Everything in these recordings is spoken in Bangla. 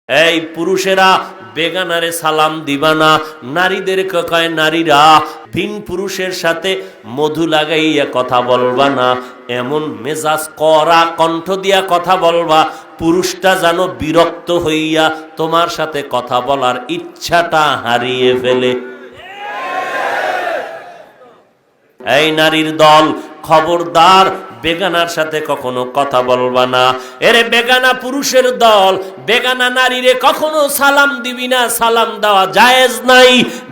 এই পুরুষেরা বেগানারে সালাম দিবা না, নারীদেরকে কয় নারীরা ভিন পুরুষের সাথে মধু লাগাইয়া কথা বলবা না, এমন মেজাজ কড়া কণ্ঠ দিয়া কথা বলবা পুরুষটা যেন বিরক্ত হইয়া তোমার সাথে কথা বলার ইচ্ছাটা হারিয়ে ফেলে। এই নারীর দল, খবরদার বেগানার সাথে কখনো কথা বলবা না। এরে বেগানা পুরুষের দল, বেগানা নারীরে কখনো সালাম দিবি না, সালাম দেওয়া জায়েজ নাই।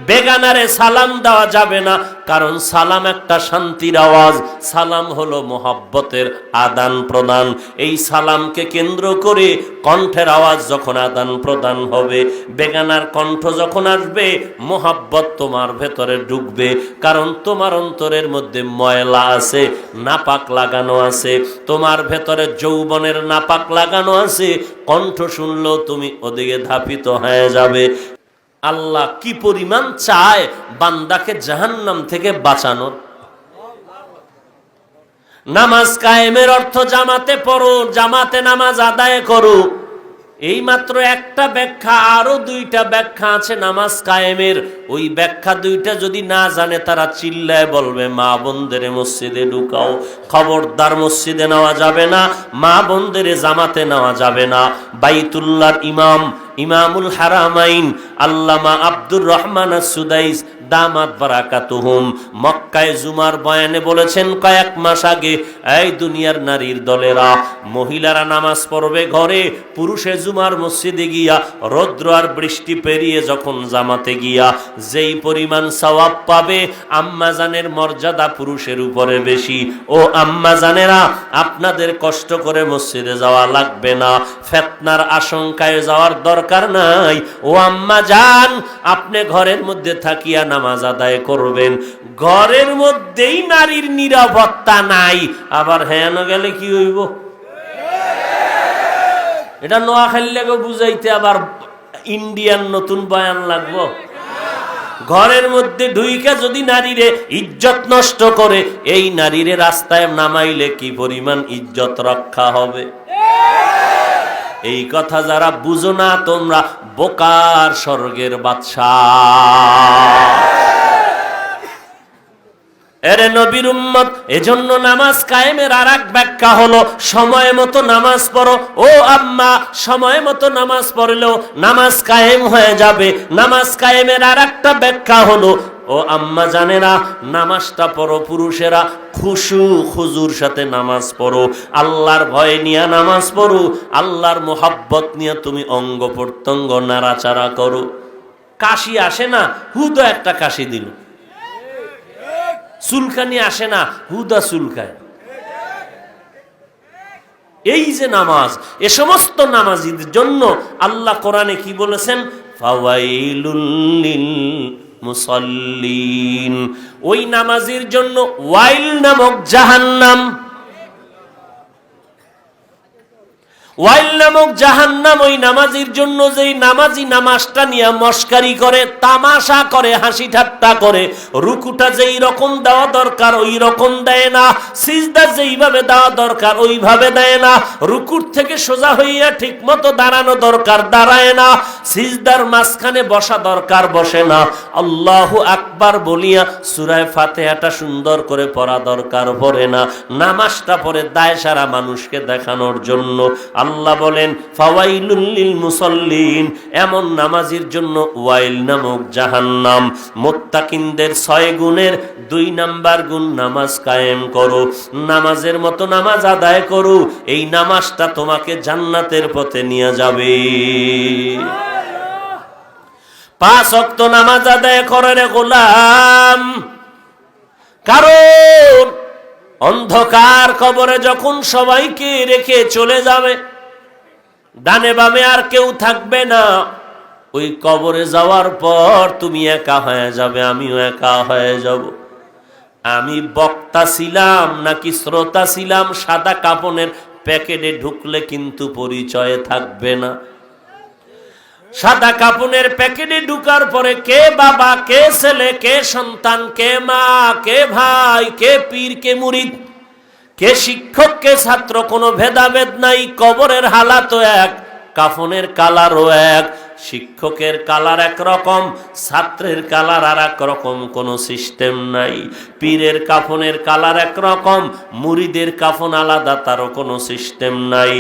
বেগানারে সালাম দেওয়া যাবে না, কারণ সালাম একটা শান্তির আওয়াজ, সালাম হলো মোহাব্বতের আদান প্রদান। এই সালামকে কেন্দ্র করে কণ্ঠের আওয়াজ যখন আদান প্রদান হবে, বেগানার কণ্ঠ যখন আসবে, মোহাব্বত তোমার ভেতরে ঢুকবে, কারণ তোমার অন্তরের মধ্যে ময়লা আছে, নাপাক লাগানো আছে, তোমার ভেতরে যৌবনের নাপাক লাগানো আছে। কণ্ঠ শুনলেও তুমি ওদিকে ধাপিত হয়ে যাবে। আল্লাহ কি পরিমাণ চায় বান্দাকে জাহান্নাম থেকে বাঁচানোর। নামাজ কায়েমের অর্থ জামাতে পড়ো, জামাতে নামাজ আদায় করো। এই মাত্র একটা ব্যাখ্যা, আরো দুইটা ব্যাখ্যা আছে নামাজ কায়েমের। ওই ব্যাখ্যা দুইটা যদি না জানে তারা চিল্লায় বলবে মা বোনদের মসজিদে ঢুকাও। খবরদার মসজিদে নেওয়া যাবে না, মা বোনদের জামাতে নেওয়া যাবে না। বাইতুল্লাহর ইমাম, ইমামুল হারামাইন আল্লামা আব্দুর রহমান আস-সুদাইস দামাত বারাকাতুহুম মক্কায় জুমার বয়ানে বলেছেন কয়েক মাস আগে, এই দুনিয়ার নারীর দলেরা, মহিলারা নামাজ পড়বে ঘরে, পুরুষে জুমার মসজিদে গিয়া রৌদ্র আর বৃষ্টি পেরিয়ে যখন জামাতে গিয়া যেই পরিমাণ সওয়াব পাবে, আম্মাজানের মর্যাদা পুরুষের উপরে বেশি। ও আম্মাজানেরা, আপনাদের কষ্ট করে মসজিদে যাওয়া লাগবে না, ফিতনার আশঙ্কায় যাওয়ার দরকার নাই। ও আম্মাজান, আপনি ঘরের মধ্যে থাকিয়া নামাজ আদায় করবেন। ঘরের মধ্যেই নারীর নিরাপত্তা নাই, আবার হ্যাঁ গেলে কি হইব? এটা নোয়াখালীকে বুঝাইতে আবার ইন্ডিয়ান নতুন বয়ান লাগবো? ঘরের মধ্যে ঢুইকা যদি নারীরে ইজ্জত নষ্ট করে, এই নারীরে রাস্তায় নামাইলে কি পরিমাণ ইজ্জত রক্ষা হবে? এই কথা যারা বুঝো না তোমরা বোকার স্বর্গের বাদশাহ। এরে নবীর উম্মত, এজন্য নামাজ কায়েমের আর এক ব্যাখ্যা হলো সময় মতো নামাজ পড়ো। ও আম্মা, সময় মতো নামাজ পড়লেও নামাজ কায়েম হয়ে যাবে। নামাজ কায়েমের আর একটা ব্যাখ্যা হলো, ও আম্মা জানেরা, নামাজটা পড়ো পুরুষেরা, খুশু খুজুর সাথে নামাজ পড়ো, আল্লাহর ভয় নিয়ে নামাজ পড়ো, আল্লাহর মোহাব্বত নিয়ে তুমি অঙ্গ প্রত্যঙ্গ নাড়াচাড়া করো। কাশি আসে না, হুদা একটা কাশি দিল। চুলকানি আসে না, হুদা চুলকায়। এই যে নামাজ, এ সমস্ত নামাজীদের জন্য আল্লাহ কোরআনে কি বলেছেন? ফাওয়াইলুল লিল মুসাল্লিন। ওই নামাজের জন্য ওয়াইল নামক জাহান্নাম, ওয়াইল নামক জাহান্নাম ওই নামাজির জন্য, যেই নামাজি নামাজটা নিয়ে মস্কারি করে, তামাশা করে, হাসি ঠাট্টা করে, রুকুটা যেই রকম দেওয়া দরকার ওই রকম দেয় না, সিজদা যেইভাবে দেওয়া দরকার ওইভাবে দেয় না, রুকুর থেকে সোজা হইয়া ঠিক মতো দাঁড়ানো দরকার দাঁড়ায় না, সিজদার মাঝখানে বসা দরকার বসে না, আল্লাহু আকবার বলিয়া সূরা ফাতিহাটা সুন্দর করে পড়া দরকার পড়ে না। নামাজটা পড়ে দায় সারা মানুষকে দেখানোর জন্য। আল্লাহ বলেন ফাওয়াইলুল লিল মুসাল্লিন, এমন নামাজির জন্য ওয়াইল নামক জাহান্নাম। মুত্তাকিনদের 6 গুণের 2 নাম্বার গুণ নামাজ কায়েম করো, নামাজের মতো নামাজ আদায় করো, এই নামাজটা তোমাকে জান্নাতের পথে নিয়ে যাবে। 5 ওয়াক্ত নামাজ আদায় করে রে গোলাম, কারণ অন্ধকার কবরে যখন সবাইকে রেখে চলে যাবে, ডানে বামে আর কেউ থাকবে না, ওই কবরে যাওয়ার পর তুমি একা হয়ে যাবে, আমিও একা হয়ে যাব। আমি বক্তা ছিলাম নাকি শ্রোতা ছিলাম, সাদা কাপনের প্যাকেটে ঢুকলে কিন্তু পরিচয় থাকবে না। সাদা কাপনের প্যাকেটে ঢুকার পরে কে বাবা, কে ছেলে, কে সন্তান, কে মা, কে ভাই, কে পীর, কে মুরিদ, কে শিক্ষক, কে ছাত্র, কোনো ভেদাভেদ নাই। কবরের হালাত এক, কাফনের কালারও এক। শিক্ষকের কালার একরকম, ছাত্রের কালার আর এক রকম, কোনো সিস্টেম নাই। পীরের কাফনের কালার একরকম, মুরিদের কাফন আলাদা, তারও কোনো সিস্টেম নাই।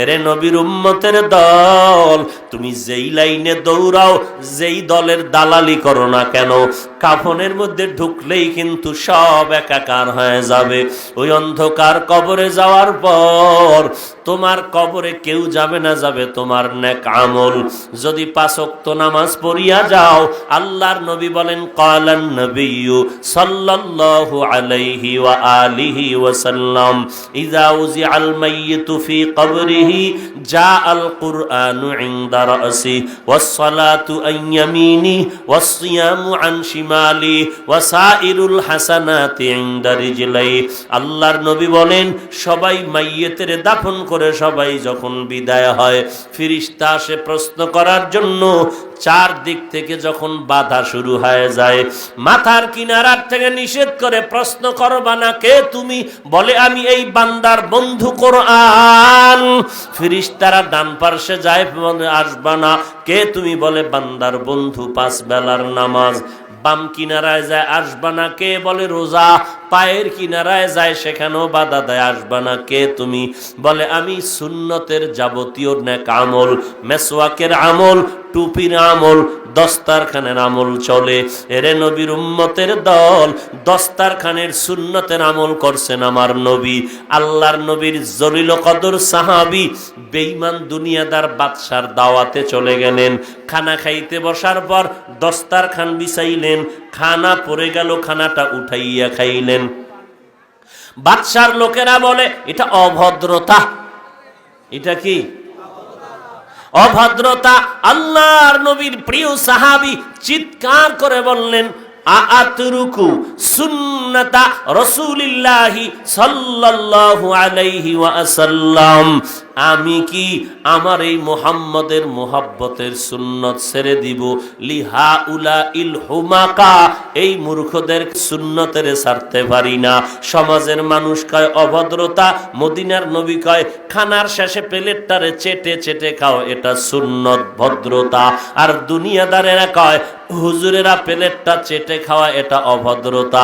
এরে নবীর উম্মতের দল, তুমি যেই লাইনে দৌড়াও, যেই দলের দালালি করো না কেন, কাফনের মধ্যে ঢুকলেই কিন্তু সব একাকার হয়ে যাবে। ওই অন্ধকার কবরে যাওয়ার পর তোমার কবরে কেউ যাবে না, যাবে তোমার নেক আমল। যদি 5 ওয়াক্ত নামাজ পড়িয়া যাও, আল্লাহর নবী বলেন, ক্বালান নবিয়্যু সাল্লাল্লাহু আলাইহি ওয়া আলিহি ওয়াসাল্লাম, ইযা উযিআল মাইয়িতু ফি কবরিহি জাআল কুরআনু ইনদা রাসি ওয়াস সালাতু আন ইয়ামিনি ওয়াস সিয়ামু আন শিমালি ওয়া সাইরুল হাসানাতি ইনদা রিজলাই। আল্লাহর নবী বলেন, সবাই মাইয়িতের দাফন করে সবাই যখন বিদায় হয়, ফেরেশতা আসে প্রশ্ন করার জন্য। 4 দিক থেকে যখন বাধা শুরু হয়ে যায়, মাথার কিনারার থেকে নিষেধ করে, প্রশ্ন করবা না কে তুমি, বলে আমি এই বান্দার বন্ধু কোরআন। ফেরেশতারা ডান পার্শ্বে যায়, আসবা না কে তুমি, বলে বান্দার বন্ধু 5 বেলার নামাজ। বাম কিনারায় যায়, আসবা না কে, বলে রোজা। পায়ের কিনারায় যায়, সেখানেও বাধা দেয়, আসবা না কে তুমি, বলে আমি সুন্নতের যাবতীয় নেক আমল, মেসওয়াকের আমল, টুপির আমল, দস্তারখানের আমল চলে। এরে নবীর উম্মতের দল, দস্তারখানের সুন্নতের আমল করছেন আমার নবী। আল্লাহর নবীর জলিল কদর সাহাবী বেঈমান দুনিয়াদার বাদশার দাওয়াতে চলে গেলেন। খানা খাইতে বসার পর দস্তারখান বিছাইলেন, খানা পড়ে গেল, খানাটা উঠাইয়া খাইলেন। বাদশার লোকেরা বলে এটা অভদ্রতা। এটা কি অভদ্রতা? আল্লাহর নবীর প্রিয় সাহাবী চিৎকার করে বললেন, আআতরুকু সুন্নাতা রাসূলিল্লাহি সাল্লাল্লাহু আলাইহি ওয়াসাল্লাম, আমি কি আমার এই মুহাম্মদের মুহাব্বতের সুন্নত ছেড়ে দিব? লিহা উলা ইল হুমাকা, এই মূর্খদের সুন্নতের ছাড়তে পারি না। সমাজের মানুষ কয় অভদ্রতা, মদিনার নবী কয় খানার শেষে প্লেটটারে চেটে চেটে খাও, এটা সুন্নত ভদ্রতা। আর দুনিয়াদারেরা কয় হুজুরেরা প্লেটটা চেটে খাওয়া এটা অভদ্রতা।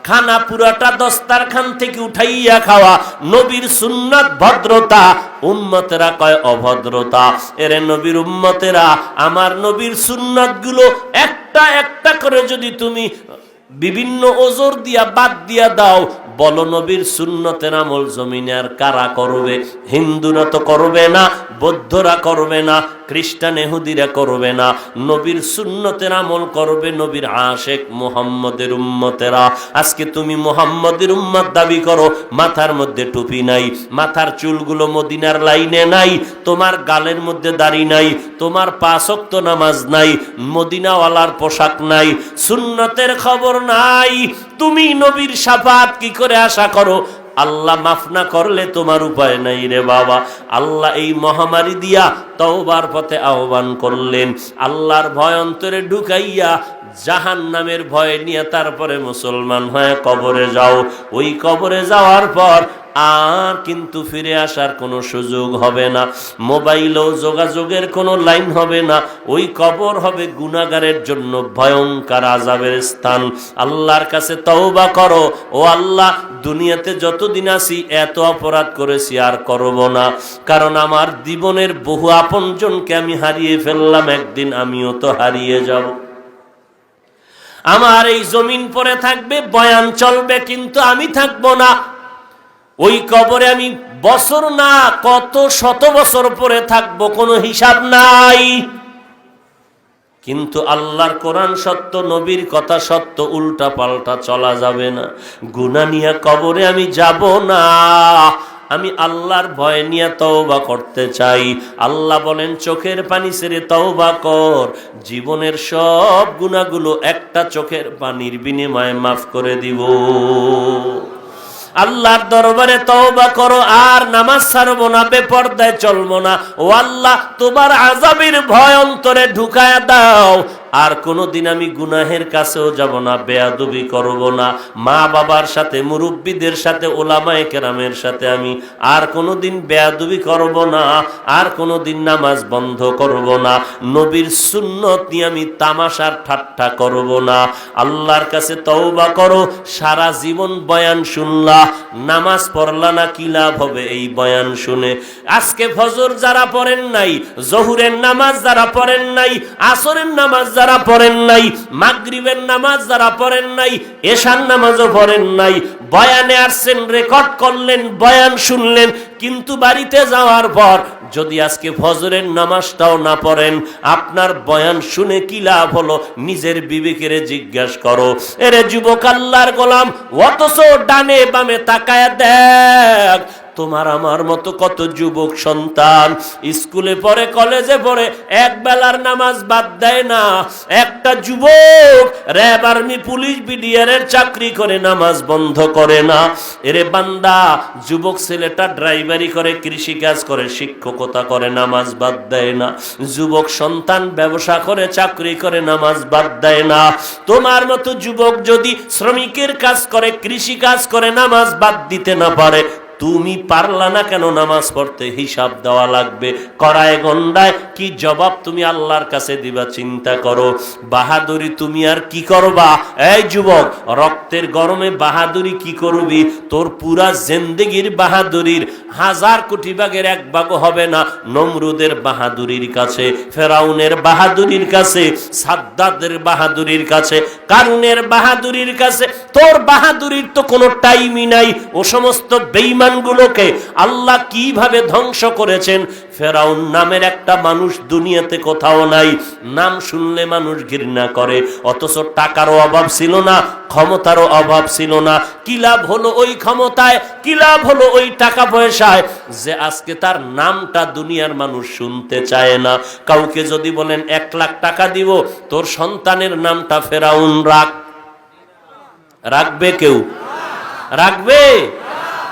খানা পুরাটা দস্তারখান থেকে উঠাইয়া খাওয়া নবীর সুন্নাত ভদ্রতা, উম্মতেরা কয় অভদ্রতা। এরে নবীর উম্মতেরা, আমার নবীর সুন্নাত গুলো একটা একটা করে যদি তুমি বিভিন্ন ওজর দিয়া বাদ দিয়া দাও, বলো নবীর সুন্নতের আমল জমিনে আর কারা করবে? হিন্দুরা তো করবে না, বৌদ্ধরা করবে না, খ্রিস্টান ইহুদিরা করবে না, নবীর সুন্নতের আমল করবে নবীর আশেক মুহাম্মদের উম্মতেরা। আজকে তুমি মুহাম্মদের উম্মত দাবি করো, মাথার মধ্যে টুপি নাই, মাথার চুলগুলো মদিনার লাইনে নাই, তোমার গালের মধ্যে দাড়ি নাই, তোমার 5 ওয়াক্ত নামাজ নাই, মদিনাওয়ালার পোশাক নাই, সুন্নতের খবর নাই, তুমি নবীর শাফাত কি করে আশা করো? আল্লাহ মাফ না করলে তোমার উপায় নাই রে বাবা। আল্লাহ এই মহামারী দিয়া তওবার পথে আহ্বান করলেন, আল্লাহর ভয় অন্তরে ঢুকাইয়া জাহান্নামের ভয় নিয়ে তারপরে মুসলমান হয়ে কবরে যাও। ওই কবরে যাওয়ার পর আর কিন্তু ফিরে আসার কোনো সুযোগ হবে না, মোবাইলেও যোগাযোগের কোনো লাইন হবে না। ওই কবর হবে গুনাহগারের জন্য ভয়ঙ্কর আযাবের স্থান। আল্লাহর কাছে তওবা করো, ও আল্লাহ দুনিয়াতে যতদিন আছি এত অপরাধ করেছি আর করব না, কারণ আমার জীবনের বহু আপনজনকে আমি হারিয়ে ফেললাম, একদিন আমিও তো হারিয়ে যাব। আমার এই জমিন পড়ে থাকবে, বয়ান চলবে, কিন্তু আমি থাকবো না। ওই কবরে আমি বছর না কত শত বছর পরে থাকবো, কোনো হিসাব নাই। কিন্তু আল্লাহর কোরআন সত্য, নবীর কথা সত্য, উল্টা পাল্টা চলা যাবে না। গুনাহ নিয়ে কবরে আমি যাব না, আমি আল্লাহর ভয় নিয়ে তওবা করতে চাই। আল্লাহ বলেন চোখের পানি ছেড়ে তওবা কর, জীবনের সব গুনাহগুলো একটা চোখের পানির বিনিময়ে মাফ করে দিব। আল্লাহর দরবারে তওবা করো, আর নামাজ ছাড়বো না, বেপরদায় চলবো না। ও আল্লাহ, তোমার আযাবের ভয় অন্তরে ঢুকায়া দাও। আর কোনোদিন আমি গুনাহের কাছেও যাব না, বেয়াদবি করব না, মা বাবার সাথে, মুরব্বীদের সাথে, ওলামায়ে কেরামের সাথে আমি আর কোনোদিন বেয়াদবি করব না, আর কোনোদিন নামাজ বন্ধ করব না, নবীর সুন্নত নিয়ে আমি তামাশার ঠাট্টা করব না। আল্লাহর কাছে তওবা করো। সারা জীবন বয়ান শুনলা, নামাজ পড়লা না, কি লাভ হবে এই বয়ান শুনে? আজকে ফজর যারা পড়েন নাই, জহুরের নামাজ যারা পড়েন নাই, আসরের নামাজ যারা পড়েন নাই, মাগরিবের নামাজ যারা পড়েন নাই, এশার নামাজও পড়েন নাই, বয়ানে আসছেন, রেকর্ড করলেন, বয়ান শুনলেন, কিন্তু বাড়িতে যাওয়ার পর যদি আজকে ফজরের নামাজটাও না পড়েন, আপনার বয়ান শুনে কি লাভ হলো? নিজের বিবেকের জিজ্ঞাসা করো। এরে যুবক, আল্লাহর গোলাম, অথচ ডানে বামে তাকায় দেখ, তোমার আমার মতো কত যুবক সন্তান স্কুলে পড়ে, কলেজে পড়ে, এক বেলার নামাজ বাদ দেয় না। একটা যুবক র্যাব, আর্মি, পুলিশ, বিডিআরের চাকরি করে, নামাজ বন্ধ করে না। এরে বান্দা, যুবক ছেলেটা ড্রাইভারি করে, কৃষিকাজ করে, শিক্ষকতা করে, নামাজ বাদ দেয় না। যুবক সন্তান ব্যবসা করে, চাকরি করে, নামাজ বাদ দেয় না। তোমার মতো যুবক যদি শ্রমিকের কাজ করে, কৃষি কাজ করে, নামাজ বাদ দিতে না পারে, তুমি পারলা না কেন নামাজ পড়তে? হিসাব দেওয়া লাগবে। কড়ায় গন্ডায় কি জবাব তুমি আল্লাহর কাছে দিবা? চিন্তা করো। বাহাদুরি তুমি আর কি করবা? এই যুবক, রক্তের গরমে বাহাদুরি কি করবি? তোর পুরা জিন্দেগির বাহাদুরির 1000 কোটি ভাগের 1 ভাগও হবে না নমরুদের বাহাদুরির কাছে, ফেরাউনের বাহাদুরির কাছে, সাদ্দাদের বাহাদুরির কাছে, কারুনের বাহাদুরির কাছে। তোর বাহাদুরির তো কোনো টাইমই নাই। ও সমস্ত বেঈমানগুলোকে আল্লাহ কিভাবে ধ্বংস করেছেন। ফেরাউন নামের একটা মানুষ দুনিয়াতে কোথাও নাই, নাম শুনলে মানুষ ঘৃণা করে। অথচ টাকারও অভাব ছিল না, ক্ষমতারও অভাব ছিল না। কি লাভ হলো ওই ক্ষমতায়, কি লাভ হলো ওই টাকা পয়সায়, যে আজকে তার নামটা দুনিয়ার মানুষ শুনতে চায় না। কাউকে যদি বলেন 1 লাখ টাকা দিব, তোর সন্তানের নামটা ফেরাউন রাখবে? কেউ রাখবে?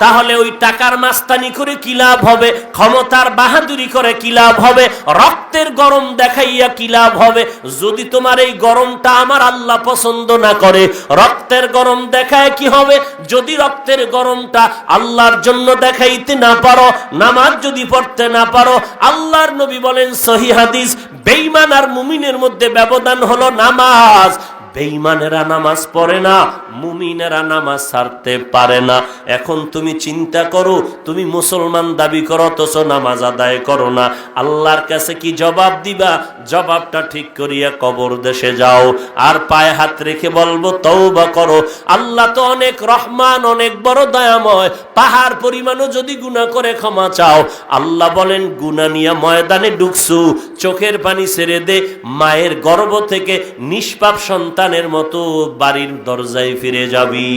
তাহলে ওই টাকার মাস্তানি করে কি লাভ হবে? ক্ষমতার বাহাদুরি করে কি লাভ হবে? রক্তের গরম দেখাইয়া কি লাভ হবে? যদি তোমার এই গরমটা আমার আল্লাহ পছন্দ না করে, রক্তের গরম দেখায় কি হবে? যদি রক্তের গরমটা আল্লাহর জন্য দেখাইতে না পারো, নামাজ যদি পড়তে না পারো, আল্লাহর নবী বলেন সহিহ হাদিস, বেঈমান আর মুমিনের মধ্যে ব্যবধান হলো নামাজ। বেঈমানেরা নামাজ পড়ে না, মুমিনেরা নামাজ ছাড়তে পারে না। এখন তুমি চিন্তা করো, তুমি মুসলমান দাবি করো, অথচ নামাজ আদায় করো না। আল্লাহর কাছে কি জবাব দিবা? জবাবটা ঠিক করিয়া কবর দেশে যাও, আর পায়ে হাত রেখে বলবো তওবা করো। আল্লাহ তো অনেক রহমান, অনেক বড় দয়াময়। পাহাড় পরিমাণও যদি গুনাহ করে ক্ষমা চাও, আল্লাহ বলেন গুনাহ নিয়ে ময়দানে ঢুকছু, চোখের পানি ছেড়ে দে, মায়ের গর্ভ থেকে নিষ্পাপ সন্তানের মতো বাড়ির দরজায় ফিরে যাবি।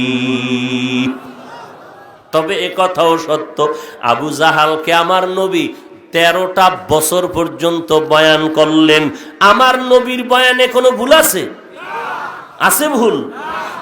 তবে এ কথাও সত্য, আবু জাহালকে আমার নবী 13টা বছর পর্যন্ত বয়ান করলেন। আমার নবীর বয়ানে কোনো ভুল আছে? আছে ভুল?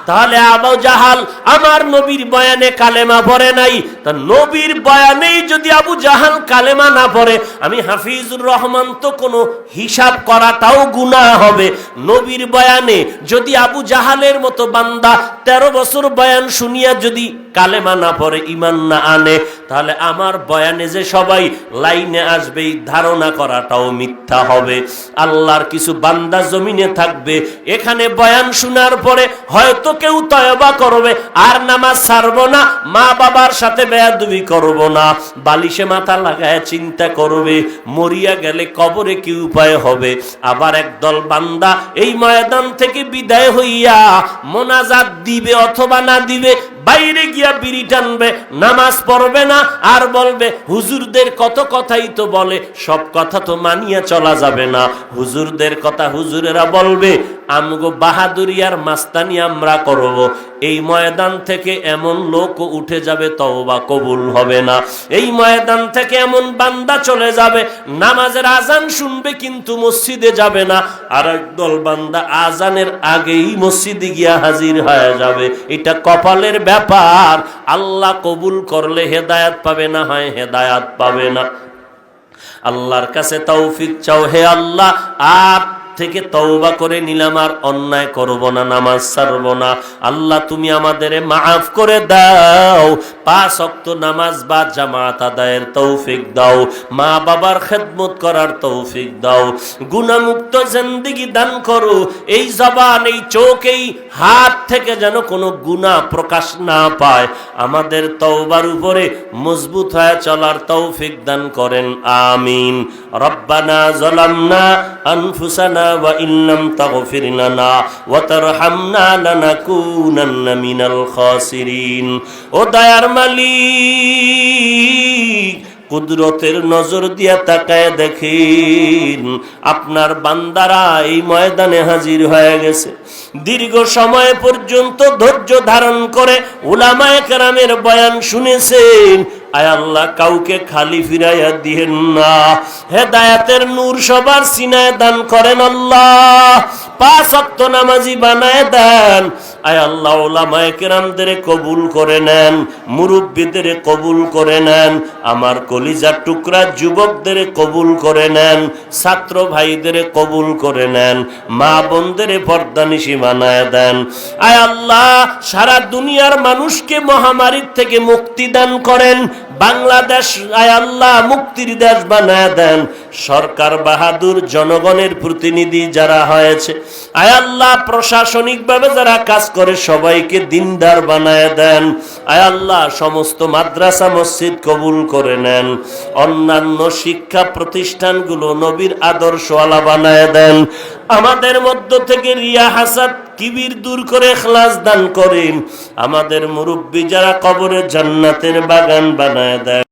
তাহলে আবু জাহাল আমার নবীর বয়ানে কালেমা পড়ে নাই। তা নবীর বয়ানেই যদি আবু জাহাল কালেমা না পড়ে, আমি হাফিজুর রহমান তো কোনো হিসাব করাটাও গুনাহ হবে। নবীর বয়ানে যদি আবু জাহালের মতো বান্দা 13 বছর বয়ান শুনিয়া যদি কালেমা না পড়ে, ঈমান না আনে, তাহলে আমার বয়ানে যে সবাই লাইনে আসবে, এই ধারণা করাটাও মিথ্যা হবে। আল্লাহর কিছু বান্দা জমিনে থাকবে, এখানে বয়ান শোনার পরে হয়তো কেউ তওবা করবে, আর নামাজ ছাড়বো না, মা বাবার সাথে বেয়াদবি করব না, বালিশে মাথা লাগায় চিন্তা করবে মরিয়া গেলে কবরে কি উপায় হবে। আবার একদল বান্দা এই ময়দান থেকে বিদায় হইয়া মোনাজাত দিবে অথবা না দিবে, বাইরে গিয়া বিড়ি টানবে, নামাজ পড়বে না, আর বলবে হুজুরদের কত কথাই তো বলে, সব কথা তো মানিয়া চলা যাবে না। হুজুরদের কথা হুজুরেরা বলবে, আমগো বাহাদুরি আর মাস্তানি আমরা করব। এই ময়দান থেকে এমন লোক উঠে যাবে, তওবা কবুল হবে না। এই ময়দান থেকে এমন বান্দা চলে যাবে, নামাজের আজান শুনবে কিন্তু মসজিদে যাবে না। আর একদল বান্দা আজানের আগেই মসজিদে গিয়া হাজির হয়ে যাবে। এটা কপালের ব্যাপার। আল্লাহ কবুল করলে হেদায়াত পাবে, না হয় হেদায়াত পাবে না। আল্লাহর কাছে তৌফিক চাও, হে আল্লাহ। আর থেকে তওবা করে নিলাম, আর অন্যায় করব না, নামাজ ছাড়ব না। আল্লাহ তুমি আমাদের মাফ করে দাও। 5 ওয়াক্ত নামাজ বা জামাত আদায়ের তৌফিক দাও, মা বাবার খেদমত করার তৌফিক দাও, গুনাহমুক্ত জিন্দেগি দান করো। এই জবান, এই চোখ, এই হাত থেকে যেন কোনো গুনাহ প্রকাশ না পায়। আমাদের তওবার উপরে মজবুত হয়ে চলার তৌফিক দান করেন, আমিন। রব্বানা যালামনা আনফুসানা ওয়া ইল্লাম তাগফির লানা ওয়া তারহামনা লানাকুনান্না মিনাল খাসিরিন। ও দয়ার মালিক, কুদরতের নজর দিয়া তাকায় দেখেন, আপনার বান্দারা এই ময়দানে হাজির হয়ে গেছে। দীর্ঘ সময় পর্যন্ত ধৈর্য ধারণ করে উলামায়ে কেরামের বয়ান শুনেছেন। আয় আল্লাহ, কাউকে খালি ফিরাইয়া দিয়েন না। হেদায়েতের নূর সবার সিনায় দান করেন আল্লাহ। 5 ওয়াক্ত নামাজি বানায় দেন। আয় আল্লাহ, উলামায়ে কেরামদের কবুল করে নেন, মুরব্বিদের কবুল করে নেন, আমার কলিজার টুকরা যুবকদের কবুল করে নেন, ছাত্র ভাইদের কবুল করে নেন, মা বোনদের পর্দানিশী বানায় দেন। আয় আল্লাহ, সারা দুনিয়ার মানুষকে মহামারীর থেকে মুক্তি দান করেন। বাংলাদেশ আয় আল্লাহ মুক্তির দেশ বানায় দেন। সরকার বাহাদুর, জনগণের প্রতিনিধি যারা হয়েছে, আয় আল্লাহ প্রশাসনিকভাবে যারা কাজ করে সবাইকে দিনদার বানায় দেন। আয় আল্লাহ সমস্ত মাদ্রাসা মসজিদ কবুল করে নেন। অন্যান্য শিক্ষা প্রতিষ্ঠানগুলো নবীর আদর্শওয়ালা বানায় দেন। আমাদের মধ্য থেকে রিয়া, হাসাদ, কিবির দূর করে ইখলাস দান করেন। আমাদের মুরব্বী যারা কবরে জান্নাতের বাগান বানায় দেন।